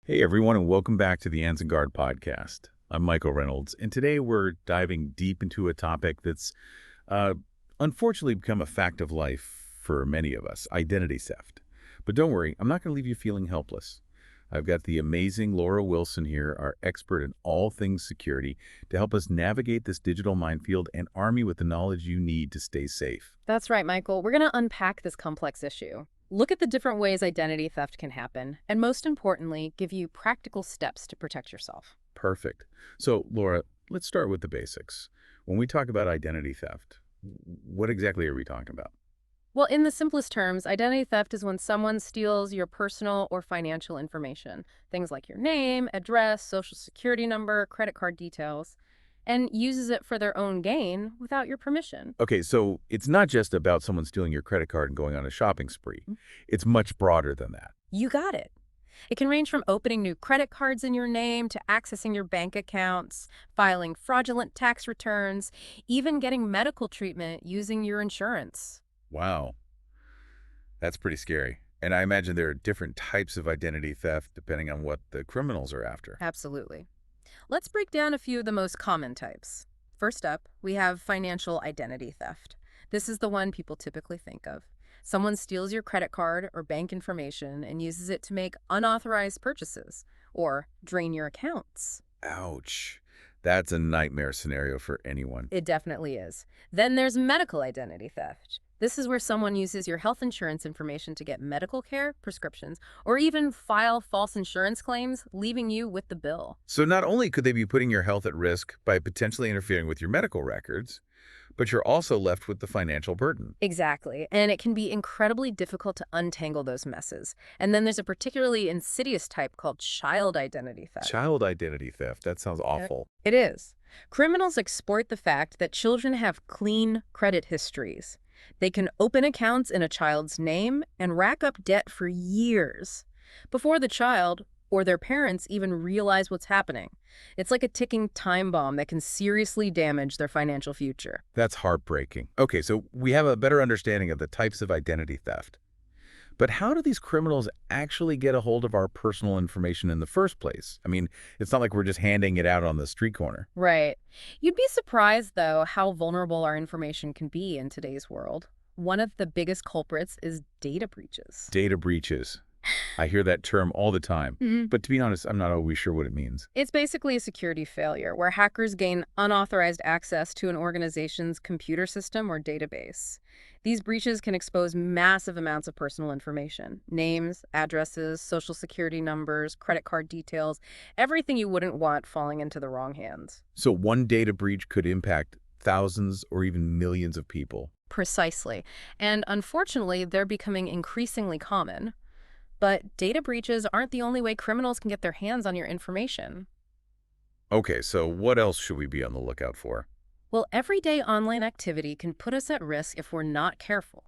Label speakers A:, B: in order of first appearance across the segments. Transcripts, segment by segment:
A: Hey everyone, and welcome back to the AnzenGuard Podcast. I'm Michael Reynolds, and today we're diving deep into a topic that's uh, unfortunately become a fact of life for many of us, identity theft. But don't worry, I'm not going to leave you feeling helpless. I've got the amazing Laura Wilson here, our expert in all things security, to help us navigate this digital minefield and arm you with the knowledge you need to stay safe.
B: That's right, Michael. We're going to unpack this complex issue. Look at the different ways identity theft can happen, and most importantly, give you practical steps to protect yourself.
A: Perfect. So, Laura, let's start with the basics. When we talk about identity theft, what exactly are we talking about?
B: Well, in the simplest terms, identity theft is when someone steals your personal or financial information, things like your name, address, social security number, credit card details, and uses it for their own gain without your permission.
A: Okay, so it's not just about someone stealing your credit card and going on a shopping spree. It's much broader than that.
B: You got it. It can range from opening new credit cards in your name to accessing your bank accounts, filing fraudulent tax returns, even getting medical treatment using your insurance.
A: Wow, that's pretty scary. And I imagine there are different types of identity theft depending on what the criminals are after.
B: Absolutely. Let's break down a few of the most common types. First up, we have financial identity theft. This is the one people typically think of. Someone steals your credit card or bank information and uses it to make unauthorized purchases or drain your accounts.
A: Ouch. That's a nightmare scenario for anyone.
B: It definitely is. Then there's medical identity theft. This is where someone uses your health insurance information to get medical care, prescriptions, or even file false insurance claims, leaving you with the bill.
A: So not only could they be putting your health at risk by potentially interfering with your medical records, but you're also left with the financial burden.
B: Exactly. And it can be incredibly difficult to untangle those messes. And then there's a particularly insidious type called child identity theft.
A: Child identity theft, that sounds awful.
B: It is. Criminals exploit the fact that children have clean credit histories. They can open accounts in a child's name and rack up debt for years before the child or their parents even realize what's happening. It's like a ticking time bomb that can seriously damage their financial future.
A: That's heartbreaking. Okay, so we have a better understanding of the types of identity theft. But how do these criminals actually get a hold of our personal information in the first place? I mean, it's not like we're just handing it out on the street corner.
B: Right. You'd be surprised, though, how vulnerable our information can be in today's world. One of the biggest culprits is data breaches.
A: Data breaches. I hear that term all the time. But to be honest, I'm not always sure what it means.
B: It's basically a security failure where hackers gain unauthorized access to an organization's computer system or database. These breaches can expose massive amounts of personal information: names, addresses, social security numbers, credit card details, everything you wouldn't want falling into the wrong hands.
A: So one data breach could impact thousands or even millions of people.
B: Precisely. And unfortunately, they're becoming increasingly common. But data breaches aren't the only way criminals can get their hands on your information.
A: Okay, so what else should we be on the lookout for?
B: Well, everyday online activity can put us at risk if we're not careful.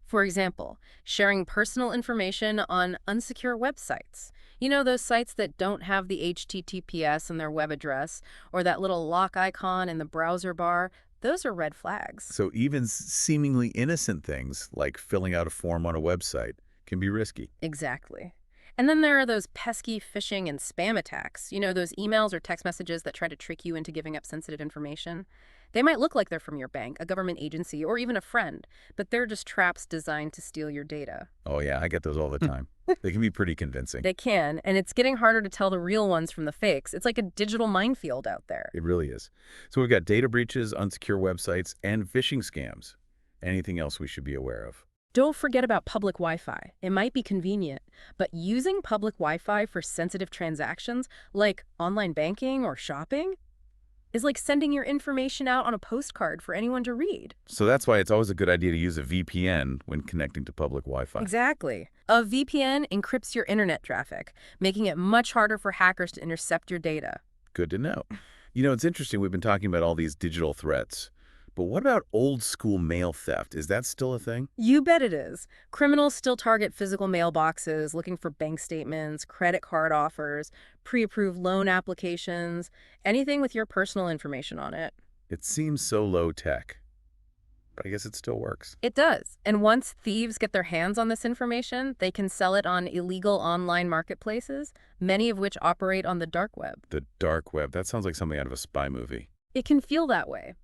B: For example, sharing personal information on unsecure websites. You know, those sites that don't have the HTTPS in their web address or that little lock icon in the browser bar. Those are red flags.
A: So even seemingly innocent things like filling out a form on a website can be risky.
B: Exactly. And then there are those pesky phishing and spam attacks. You know, those emails or text messages that try to trick you into giving up sensitive information. They might look like they're from your bank, a government agency, or even a friend, but they're just traps designed to steal your data.
A: Oh yeah, I get those all the time. They can be pretty convincing.
B: They can, and it's getting harder to tell the real ones from the fakes. It's like a digital minefield out there.
A: It really is. So we've got data breaches, unsecure websites, and phishing scams. Anything else we should be aware of?
B: Don't forget about public Wi-Fi. It might be convenient, but using public Wi-Fi for sensitive transactions, like online banking or shopping, is like sending your information out on a postcard for anyone to read.
A: So that's why it's always a good idea to use a VPN when connecting to public Wi-Fi.
B: Exactly. A VPN encrypts your internet traffic, making it much harder for hackers to intercept your data.
A: Good to know. You know, it's interesting. We've been talking about all these digital threats. But what about old school mail theft? Is that still a thing?
B: You bet it is. Criminals still target physical mailboxes, looking for bank statements, credit card offers, pre-approved loan applications, anything with your personal information on it.
A: It seems so low tech. but I guess it still works.
B: It does. And once thieves get their hands on this information, they can sell it on illegal online marketplaces, many of which operate on the dark web.
A: The dark web, that sounds like something out of a spy movie.
B: It can feel that way.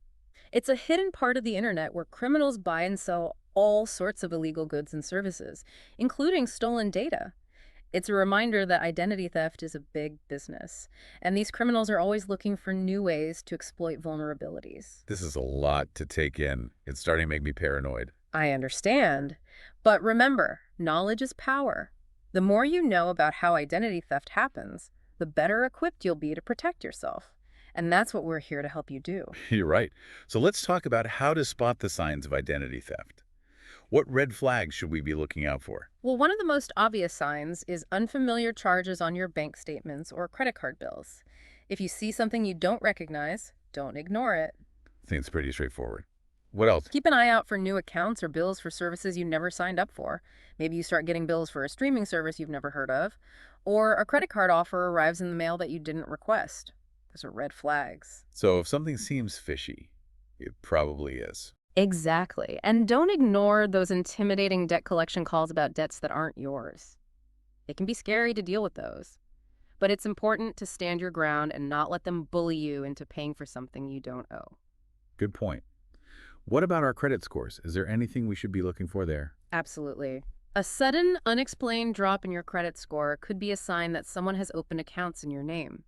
B: It's a hidden part of the internet where criminals buy and sell all sorts of illegal goods and services, including stolen data. It's a reminder that identity theft is a big business, and these criminals are always looking for new ways to exploit vulnerabilities.
A: This is a lot to take in. It's starting to make me paranoid.
B: I understand. But remember, knowledge is power. The more you know about how identity theft happens, the better equipped you'll be to protect yourself. And that's what we're here to help you do.
A: You're right. So let's talk about how to spot the signs of identity theft. What red flags should we be looking out for?
B: Well, one of the most obvious signs is unfamiliar charges on your bank statements or credit card bills. If you see something you don't recognize, don't ignore it.
A: I think it's pretty straightforward. What else?
B: Keep an eye out for new accounts or bills for services you never signed up for. Maybe you start getting bills for a streaming service you've never heard of, or a credit card offer arrives in the mail that you didn't request. Those are red flags.
A: So if something seems fishy, it probably is.
B: Exactly. And don't ignore those intimidating debt collection calls about debts that aren't yours. It can be scary to deal with those. But it's important to stand your ground and not let them bully you into paying for something you don't owe.
A: Good point. What about our credit scores? Is there anything we should be looking for there?
B: Absolutely. A sudden, unexplained drop in your credit score could be a sign that someone has opened accounts in your name.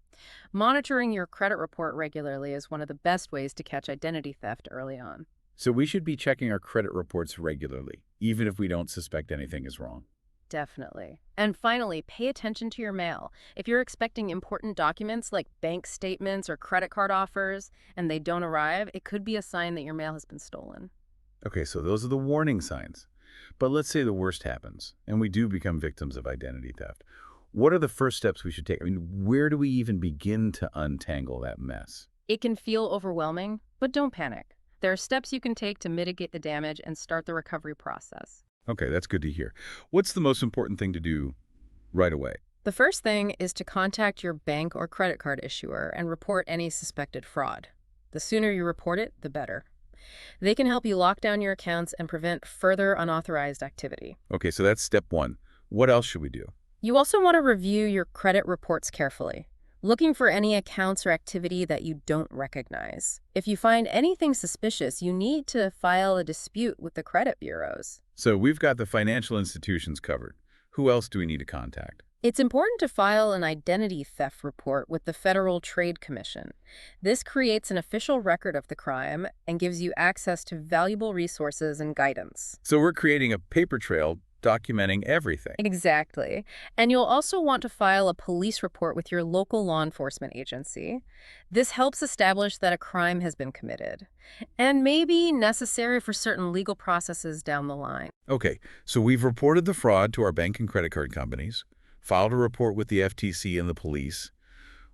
B: Monitoring your credit report regularly is one of the best ways to catch identity theft early on.
A: So we should be checking our credit reports regularly, even if we don't suspect anything is wrong.
B: Definitely. And finally, pay attention to your mail. If you're expecting important documents like bank statements or credit card offers and they don't arrive, it could be a sign that your mail has been stolen.
A: Okay, so those are the warning signs. But let's say the worst happens and we do become victims of identity theft. What are the first steps we should take? I mean, where do we even begin to untangle that mess?
B: It can feel overwhelming, but don't panic. There are steps you can take to mitigate the damage and start the recovery process.
A: Okay, that's good to hear. What's the most important thing to do right away?
B: The first thing is to contact your bank or credit card issuer and report any suspected fraud. The sooner you report it, the better. They can help you lock down your accounts and prevent further unauthorized activity.
A: Okay, so that's step one. What else should we do?
B: You also want to review your credit reports carefully, looking for any accounts or activity that you don't recognize. If you find anything suspicious, you need to file a dispute with the credit bureaus.
A: So we've got the financial institutions covered. Who else do we need to contact?
B: It's important to file an identity theft report with the Federal Trade Commission. This creates an official record of the crime and gives you access to valuable resources and guidance.
A: So we're creating a paper trail documenting everything.
B: Exactly. And you'll also want to file a police report with your local law enforcement agency. This helps establish that a crime has been committed and may be necessary for certain legal processes down the line.
A: Okay, so we've reported the fraud to our bank and credit card companies, filed a report with the FTC and the police.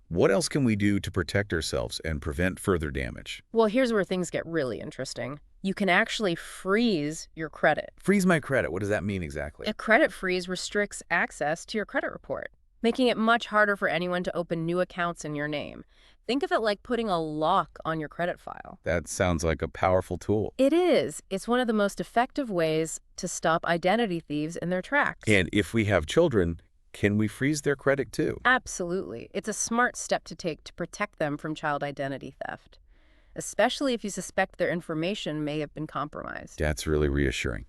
A: What else can we do to protect ourselves and prevent further damage?
B: Well, here's where things get really interesting. You can actually freeze your credit.
A: Freeze my credit. What does that mean exactly?
B: A credit freeze restricts access to your credit report, making it much harder for anyone to open new accounts in your name. Think of it like putting a lock on your credit file.
A: That sounds like a powerful tool.
B: It is. It's one of the most effective ways to stop identity thieves in their tracks.
A: And if we have children, can we freeze their credit too?
B: Absolutely. It's a smart step to take to protect them from child identity theft, especially if you suspect their information may have been compromised.
A: That's really reassuring.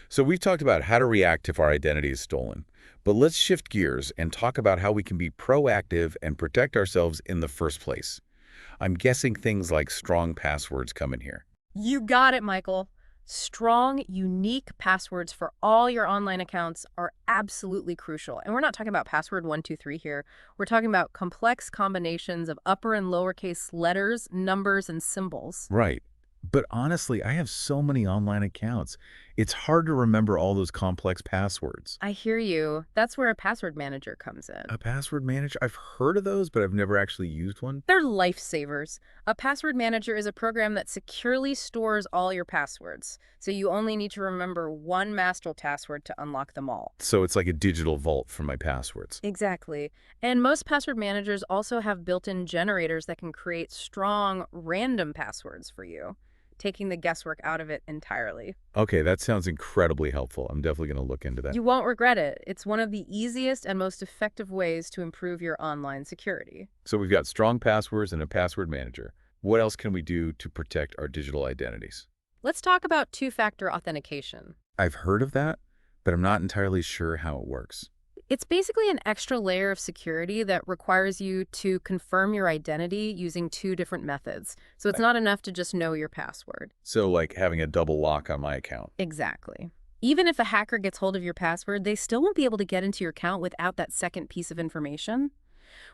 A: So we've talked about how to react if our identity is stolen, but let's shift gears and talk about how we can be proactive and protect ourselves in the first place. I'm guessing things like strong passwords come in here.
B: You got it, Michael. Strong, unique passwords for all your online accounts are absolutely crucial. And we're not talking about password 123 here. We're talking about complex combinations of upper and lowercase letters, numbers, and symbols.
A: Right. But honestly, I have so many online accounts. It's hard to remember all those complex passwords.
B: I hear you. That's where a password manager comes in.
A: A password manager? I've heard of those, but I've never actually used one.
B: They're lifesavers. A password manager is a program that securely stores all your passwords, so you only need to remember one master password to unlock them all.
A: So it's like a digital vault for my passwords.
B: Exactly. And most password managers also have built-in generators that can create strong, random passwords for you. taking the guesswork out of it entirely.
A: Okay, that sounds incredibly helpful. I'm definitely going to look into that.
B: You won't regret it. It's one of the easiest and most effective ways to improve your online security.
A: So we've got strong passwords and a password manager. What else can we do to protect our digital identities?
B: Let's talk about two-factor authentication.
A: I've heard of that, but I'm not entirely sure how it works.
B: It's basically an extra layer of security that requires you to confirm your identity using two different methods. So it's not enough to just know your password.
A: So like having a double lock on my account.
B: Exactly. Even if a hacker gets hold of your password, they still won't be able to get into your account without that second piece of information,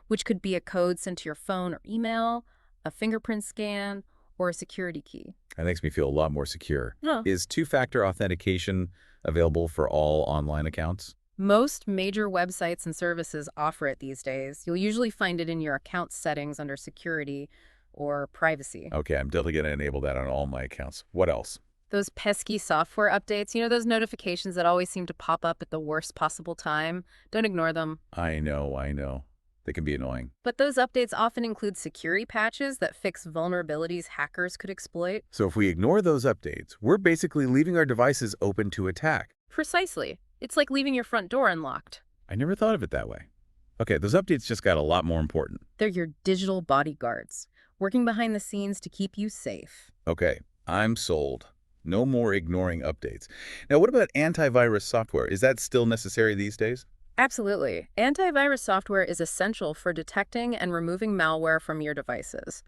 B: which could be a code sent to your phone or email, a fingerprint scan, or a security key.
A: That makes me feel a lot more secure.
B: Huh.
A: Is two-factor authentication available for all online accounts?
B: Most major websites and services offer it these days. You'll usually find it in your account settings under security or privacy.
A: Okay, I'm definitely going to enable that on all my accounts. What else?
B: Those pesky software updates, those notifications that always seem to pop up at the worst possible time. Don't ignore them.
A: I know. They can be annoying.
B: But those updates often include security patches that fix vulnerabilities hackers could exploit.
A: So if we ignore those updates, we're basically leaving our devices open to attack.
B: Precisely. It's like leaving your front door unlocked.
A: I never thought of it that way. Okay, those updates just got a lot more important.
B: They're your digital bodyguards, working behind the scenes to keep you safe.
A: Okay, I'm sold. No more ignoring updates. Now, what about antivirus software? Is that still necessary these days?
B: Absolutely. Antivirus software is essential for detecting and removing malware from your devices.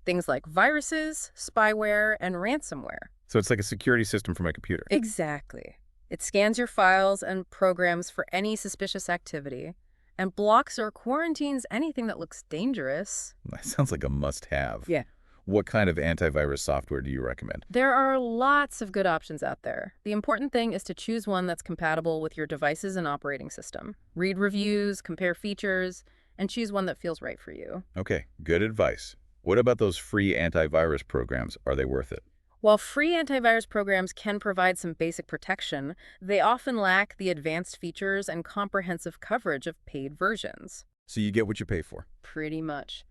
B: Things like viruses, spyware, and ransomware.
A: So it's like a security system for my computer.
B: Exactly. It scans your files and programs for any suspicious activity and blocks or quarantines anything that looks dangerous.
A: That sounds like a must-have.
B: Yeah.
A: What kind of antivirus software do you recommend?
B: There are lots of good options out there. The important thing is to choose one that's compatible with your devices and operating system. Read reviews, compare features, and choose one that feels right for you.
A: Okay, good advice. What about those free antivirus programs? Are they worth it?
B: While free antivirus programs can provide some basic protection, they often lack the advanced features and comprehensive coverage of paid versions.
A: So you get what you pay for.
B: Pretty much.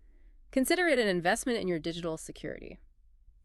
B: Consider it an investment in your digital security.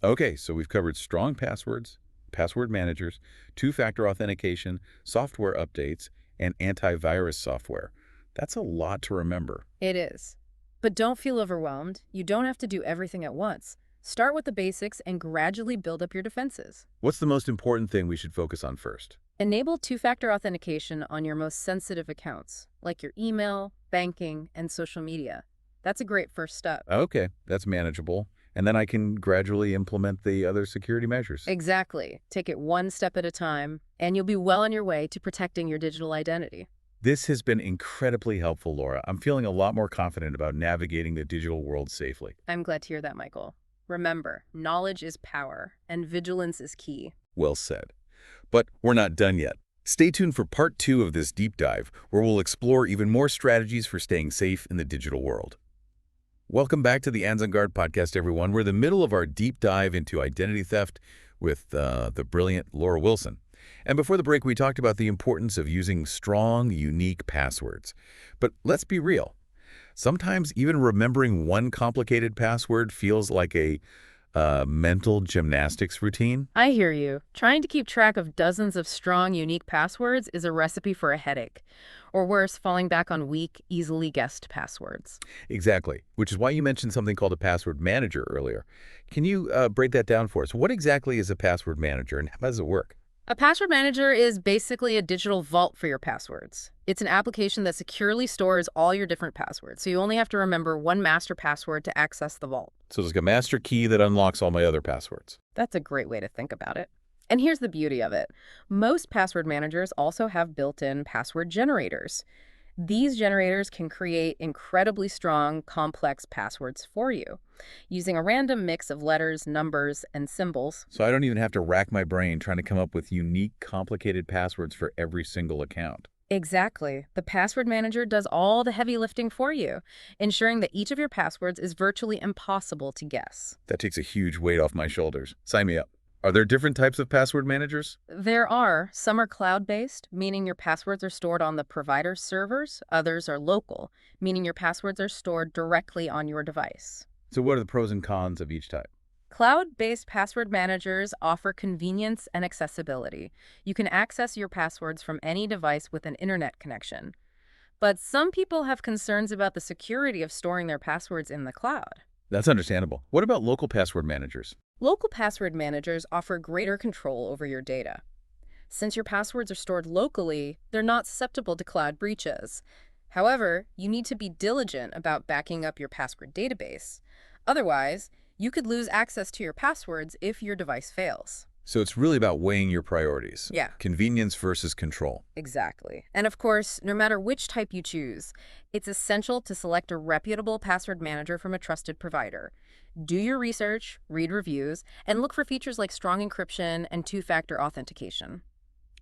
A: Okay, so we've covered strong passwords, password managers, two-factor authentication, software updates, and antivirus software. That's a lot to remember.
B: It is. But don't feel overwhelmed. You don't have to do everything at once. Start with the basics and gradually build up your defenses.
A: What's the most important thing we should focus on first?
B: Enable two-factor authentication on your most sensitive accounts, like your email, banking, and social media. That's a great first step.
A: Okay, that's manageable. And then I can gradually implement the other security measures.
B: Exactly. Take it one step at a time, and you'll be well on your way to protecting your digital identity.
A: This has been incredibly helpful, Laura. I'm feeling a lot more confident about navigating the digital world safely.
B: I'm glad to hear that, Michael. Remember, knowledge is power, and vigilance is key.
A: Well said. But we're not done yet. Stay tuned for part 2 of this deep dive, where we'll explore even more strategies for staying safe in the digital world. Welcome back to the AnzenGuard Podcast, everyone. We're in the middle of our deep dive into identity theft with the brilliant Laura Wilson. And before the break, we talked about the importance of using strong, unique passwords. But let's be real. Sometimes even remembering one complicated password feels like a mental gymnastics routine.
B: I hear you. Trying to keep track of dozens of strong, unique passwords is a recipe for a headache. Or worse, falling back on weak, easily guessed passwords.
A: Exactly, which is why you mentioned something called a password manager earlier. Can you break that down for us? What exactly is a password manager and how does it work?
B: A password manager is basically a digital vault for your passwords. It's an application that securely stores all your different passwords, so you only have to remember one master password to access the vault.
A: So it's like a master key that unlocks all my other passwords.
B: That's a great way to think about it. And here's the beauty of it. Most password managers also have built-in password generators. These generators can create incredibly strong, complex passwords for you, using a random mix of letters, numbers, and symbols.
A: So I don't even have to rack my brain trying to come up with unique, complicated passwords for every single account.
B: Exactly. The password manager does all the heavy lifting for you, ensuring that each of your passwords is virtually impossible to guess.
A: That takes a huge weight off my shoulders. Sign me up. Are there different types of password managers?
B: There are. Some are cloud-based, meaning your passwords are stored on the provider's servers. Others are local, meaning your passwords are stored directly on your device.
A: So what are the pros and cons of each type?
B: Cloud-based password managers offer convenience and accessibility. You can access your passwords from any device with an internet connection. But some people have concerns about the security of storing their passwords in the cloud.
A: That's understandable. What about local password managers?
B: Local password managers offer greater control over your data. Since your passwords are stored locally, they're not susceptible to cloud breaches. However, you need to be diligent about backing up your password database. Otherwise, you could lose access to your passwords if your device fails.
A: So it's really about weighing your priorities.
B: Yeah.
A: Convenience versus control.
B: Exactly. And of course, no matter which type you choose, it's essential to select a reputable password manager from a trusted provider. Do your research, read reviews, and look for features like strong encryption and two-factor authentication.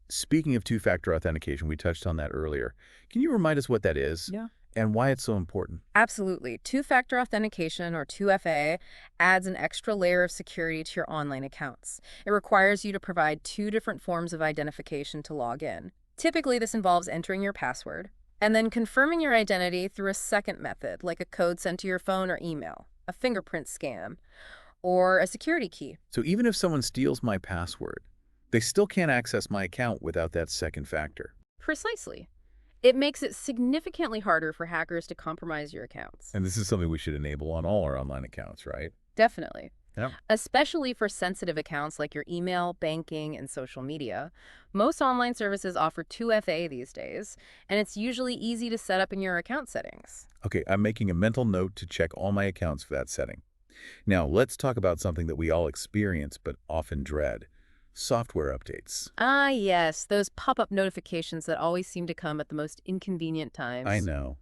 A: Speaking of two-factor authentication, we touched on that earlier. Can you remind us what that is?
B: Yeah.
A: And why it's so important?
B: Absolutely. Two-factor authentication, or 2FA, adds an extra layer of security to your online accounts. It requires you to provide two different forms of identification to log in. Typically, this involves entering your password and then confirming your identity through a second method, like a code sent to your phone or email, a fingerprint scan, or a security key.
A: So even if someone steals my password, they still can't access my account without that second factor.
B: Precisely. It makes it significantly harder for hackers to compromise your accounts.
A: And this is something we should enable on all our online accounts, right?
B: Definitely.
A: Yeah.
B: Especially for sensitive accounts like your email, banking, and social media. Most online services offer 2FA these days, and it's usually easy to set up in your account settings.
A: Okay, I'm making a mental note to check all my accounts for that setting. Now, let's talk about something that we all experience but often dread. Software updates.
B: Ah, yes, those pop-up notifications that always seem to come at the most inconvenient times.
A: I know.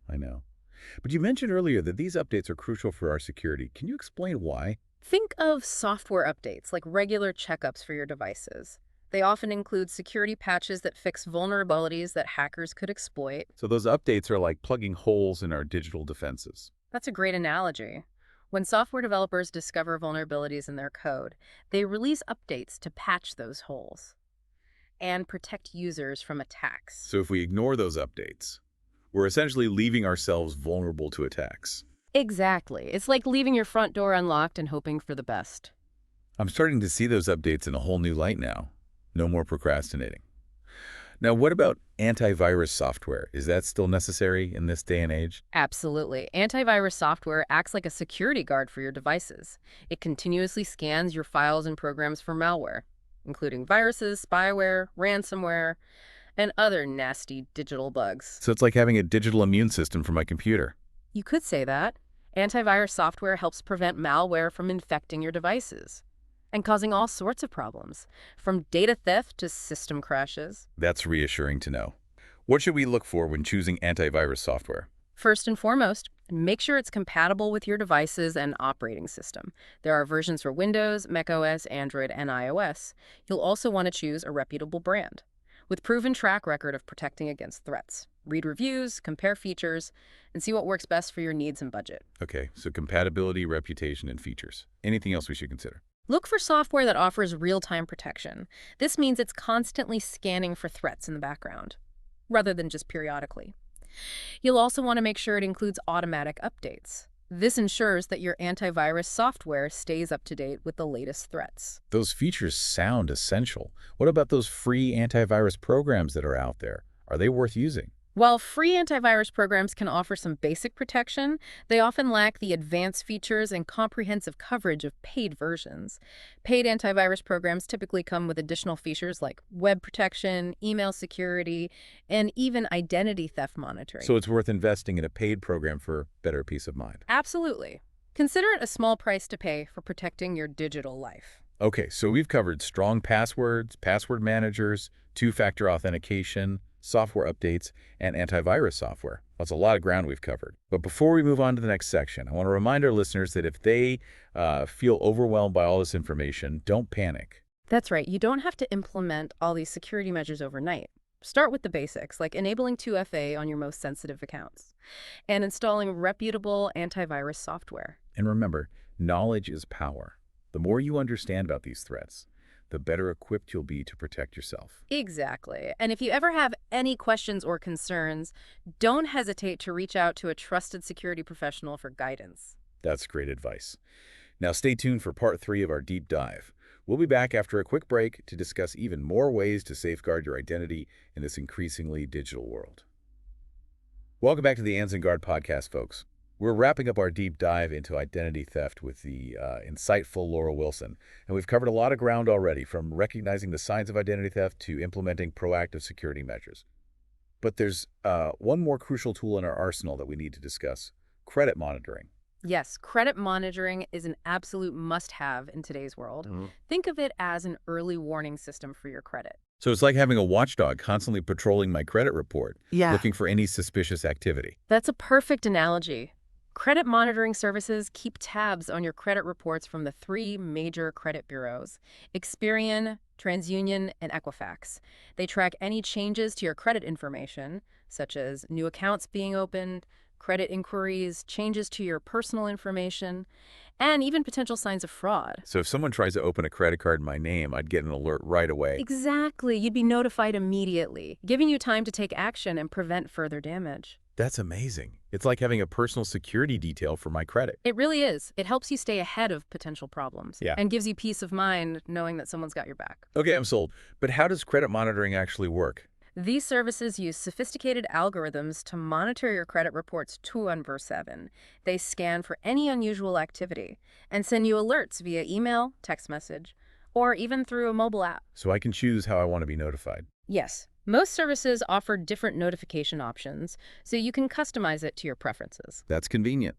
A: But you mentioned earlier that these updates are crucial for our security. Can you explain why?
B: Think of software updates like regular checkups for your devices. They often include security patches that fix vulnerabilities that hackers could exploit.
A: So those updates are like plugging holes in our digital defenses.
B: That's a great analogy. When software developers discover vulnerabilities in their code, they release updates to patch those holes and protect users from attacks.
A: So if we ignore those updates, we're essentially leaving ourselves vulnerable to attacks.
B: Exactly. It's like leaving your front door unlocked and hoping for the best.
A: I'm starting to see those updates in a whole new light now. No more procrastinating. Now, what about antivirus software? Is that still necessary in this day and age?
B: Absolutely. Antivirus software acts like a security guard for your devices. It continuously scans your files and programs for malware, including viruses, spyware, ransomware, and other nasty digital bugs.
A: So it's like having a digital immune system for my computer.
B: You could say that. Antivirus software helps prevent malware from infecting your devices and causing all sorts of problems, from data theft to system crashes.
A: That's reassuring to know. What should we look for when choosing antivirus software?
B: First and foremost, make sure it's compatible with your devices and operating system. There are versions for Windows, macOS, Android, and iOS. You'll also want to choose a reputable brand with proven track record of protecting against threats. Read reviews, compare features, and see what works best for your needs and budget.
A: Okay, so compatibility, reputation, and features. Anything else we should consider?
B: Look for software that offers real-time protection. This means it's constantly scanning for threats in the background, rather than just periodically. You'll also want to make sure it includes automatic updates. This ensures that your antivirus software stays up to date with the latest threats.
A: Those features sound essential. What about those free antivirus programs that are out there? Are they worth using?
B: While free antivirus programs can offer some basic protection, they often lack the advanced features and comprehensive coverage of paid versions. Paid antivirus programs typically come with additional features like web protection, email security, and even identity theft monitoring.
A: So it's worth investing in a paid program for better peace of mind.
B: Absolutely. Consider it a small price to pay for protecting your digital life.
A: Okay, so we've covered strong passwords, password managers, two-factor authentication, software updates, and antivirus software. That's a lot of ground we've covered. But before we move on to the next section, I want to remind our listeners that if they feel overwhelmed by all this information, don't panic.
B: That's right. You don't have to implement all these security measures overnight. Start with the basics, like enabling 2FA on your most sensitive accounts and installing reputable antivirus software.
A: And remember, knowledge is power. The more you understand about these threats, the better equipped you'll be to protect yourself.
B: Exactly. And if you ever have any questions or concerns, don't hesitate to reach out to a trusted security professional for guidance.
A: That's great advice. Now stay tuned for part 3 of our deep dive. We'll be back after a quick break to discuss even more ways to safeguard your identity in this increasingly digital world. Welcome back to the AnzenGuard Podcast, folks. We're wrapping up our deep dive into identity theft with the insightful Laura Wilson. And we've covered a lot of ground already, from recognizing the signs of identity theft to implementing proactive security measures. But there's one more crucial tool in our arsenal that we need to discuss: credit monitoring.
B: Yes, credit monitoring is an absolute must-have in today's world. Think of it as an early warning system for your credit.
A: So it's like having a watchdog constantly patrolling my credit report, looking for any suspicious activity.
B: That's a perfect analogy. Credit monitoring services keep tabs on your credit reports from the 3 major credit bureaus: Experian, TransUnion, and Equifax. They track any changes to your credit information, such as new accounts being opened, credit inquiries, changes to your personal information, and even potential signs of fraud.
A: So if someone tries to open a credit card in my name, I'd get an alert right away.
B: Exactly. You'd be notified immediately, giving you time to take action and prevent further damage.
A: That's amazing. It's like having a personal security detail for my credit.
B: It really is. It helps you stay ahead of potential problems
A: Yeah.
B: and gives you peace of mind knowing that someone's got your back.
A: Okay, I'm sold. But how does credit monitoring actually work?
B: These services use sophisticated algorithms to monitor your credit reports 24/7. They scan for any unusual activity and send you alerts via email, text message, or even through a mobile app.
A: So I can choose how I want to be notified.
B: Yes, most services offer different notification options, so you can customize it to your preferences.
A: That's convenient.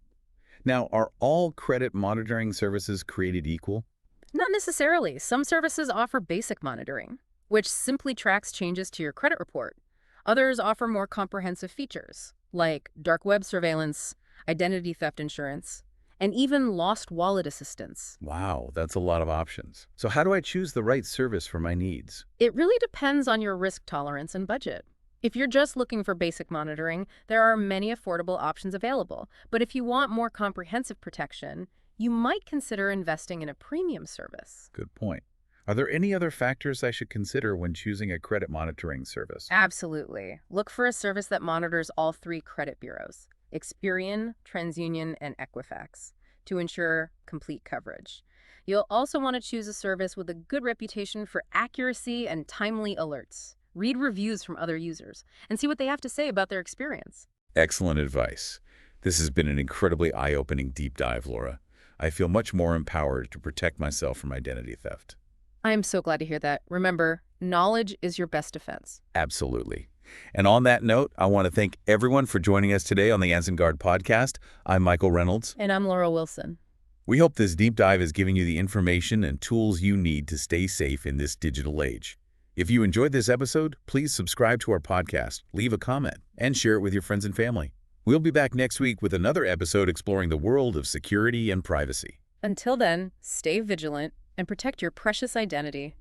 A: Now, are all credit monitoring services created equal?
B: Not necessarily. Some services offer basic monitoring, which simply tracks changes to your credit report. Others offer more comprehensive features, like dark web surveillance, identity theft insurance, and even lost wallet assistance.
A: Wow, that's a lot of options. So how do I choose the right service for my needs?
B: It really depends on your risk tolerance and budget. If you're just looking for basic monitoring, there are many affordable options available. But if you want more comprehensive protection, you might consider investing in a premium service.
A: Good point. Are there any other factors I should consider when choosing a credit monitoring service?
B: Absolutely. Look for a service that monitors all 3 credit bureaus: Experian, TransUnion, and Equifax, to ensure complete coverage. You'll also want to choose a service with a good reputation for accuracy and timely alerts. Read reviews from other users and see what they have to say about their experience.
A: Excellent advice. This has been an incredibly eye-opening deep dive, Laura. I feel much more empowered to protect myself from identity theft.
B: I am so glad to hear that. Remember, knowledge is your best defense.
A: Absolutely. And on that note, I want to thank everyone for joining us today on the AnzenGuard Podcast. I'm Michael Reynolds.
B: And I'm Laura Wilson.
A: We hope this deep dive is giving you the information and tools you need to stay safe in this digital age. If you enjoyed this episode, please subscribe to our podcast, leave a comment, and share it with your friends and family. We'll be back next week with another episode exploring the world of security and privacy.
B: Until then, stay vigilant and protect your precious identity.